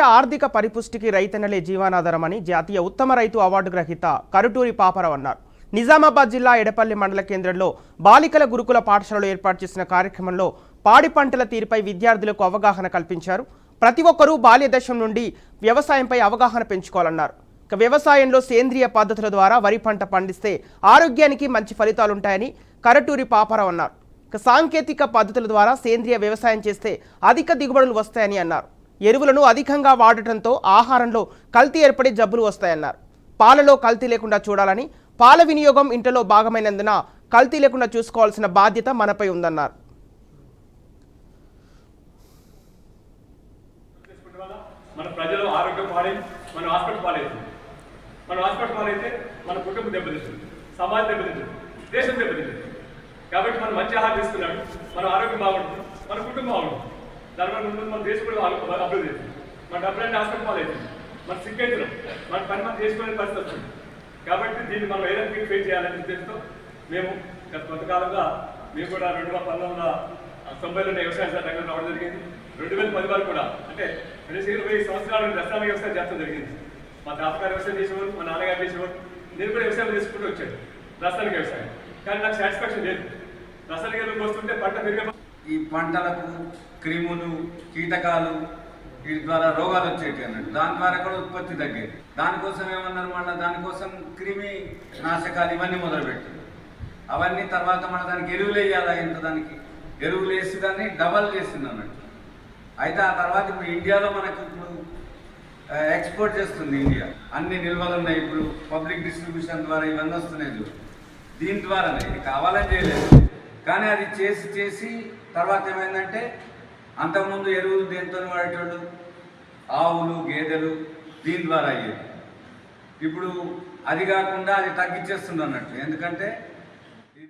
ఆర్థిక పరిపుష్టికి రైతన్నలే జీవనాధారమని జాతీయ ఉత్తమ రైతు అవార్డు గ్రహీత కరుటూరి పాపారావు అన్నారు. నిజామాబాద్ జిల్లా ఎడపల్లి మండల కేంద్రంలో బాలికల గురుకుల పాఠశాలలో ఏర్పాటు చేసిన కార్యక్రమంలో పాడి పంటల తీరుపై విద్యార్థులకు అవగాహన కల్పించారు. ప్రతి ఒక్కరూ బాల్య దశ నుండి వ్యవసాయంపై అవగాహన పెంచుకోవాలన్నారు. వ్యవసాయంలో సేంద్రియ పద్ధతుల ద్వారా వరి పంట పండిస్తే ఆరోగ్యానికి మంచి ఫలితాలుంటాయని కరుటూరి పాపారావు అన్నారు. సాంకేతిక పద్ధతుల ద్వారా సేంద్రియ వ్యవసాయం చేస్తే అధిక దిగుబడులు వస్తాయని అన్నారు. ఎరువులను అధికంగా వాడటంతో ఆహారంలో కల్తీ ఏర్పడే జబ్బులు వస్తాయన్నారు. పాలలో కల్తీ లేకుండా చూడాలని, పాల వినియోగం ఇంటిలో భాగమైనందున కల్తీ లేకుండా చూసుకోవాల్సిన బాధ్యత మనపై ఉందన్నారు. మన ప్రజలు ఆరోగ్యం పాడై మన హాస్పిటల్ పాలైతుంది. మన హాస్పిటల్ పాలైతే మన కుటుంబం దెబ్బతింటుంది, సమాజం దెబ్బతింటుంది, దేశం దెబ్బతింటుంది. కాబట్టి మనం మంచి ఆహారం తీసుకున్నాడు, మన ఆరోగ్యం బాగుంటుంది, మన కుటుంబం బాగుంటుంది. దానివల్ల ముందు మన దేశం కూడా అభివృద్ధి అవుతుంది. మన డబ్బులన్నీ హాస్పిటల్ పాలవుతుంది, మన సిగ్గెత్తున్నాం, మన పని మనం చేసుకునే పరిస్థితి వస్తుంది. కాబట్టి దీన్ని మనం ఏదైనా ఫేస్ చేయాలనే ఉద్దేశంతో మేము గత కొంతకాలంగా మేము కూడా 1990లో వ్యవసాయ రంగంలో రావడం జరిగింది. 2010 వరకు కూడా అంటే 20 సంవత్సరాలు రసాయన వ్యవసాయం చేస్తూ జరిగింది. మా తాతగారు వ్యవసాయం చేసేవారు, మా నాన్నగారు చేసేవారు, నేను కూడా వ్యవసాయం చేసుకుంటూ వచ్చాను, రసాయనిక వ్యవసాయం. కానీ నాకు సాటిస్ఫాక్షన్ లేదు. రసాయనిక ఎరువులకు వస్తుంటే పంట పెరిగే ఈ పంటలకు క్రిములు, కీటకాలు వీటి ద్వారా రోగాలు వచ్చేటి అన్నట్టు, దాని ద్వారా కూడా ఉత్పత్తి తగ్గేది. దానికోసం ఏమన్నారు, మళ్ళీ దానికోసం క్రిమి నాశకాలు ఇవన్నీ మొదలుపెట్టారు. అవన్నీ తర్వాత మన దానికి ఎరువులు వేయాలా, ఇంత దానికి ఎరువులు వేసి దాన్ని డబల్ చేసింది అన్నట్టు. అయితే ఆ తర్వాత ఇప్పుడు ఇండియాలో మనకు ఇప్పుడు ఎక్స్పోర్ట్ చేస్తుంది ఇండియా. అన్ని నిల్వలు ఉన్నాయి, ఇప్పుడు పబ్లిక్ డిస్ట్రిబ్యూషన్ ద్వారా ఇవన్నీ వస్తున్నాయి. దీని ద్వారానే ఇది కావాలని చేయలేదు, కానీ అది చేసి తర్వాత ఏమైందంటే అంతకుముందు ఎరువులు దేంతో వాడేటోళ్ళు ఆవులు, గేదెలు, దీని ద్వారా అయ్యేది. ఇప్పుడు అది కాకుండా అది తగ్గించేస్తుంది అన్నట్టు. ఎందుకంటే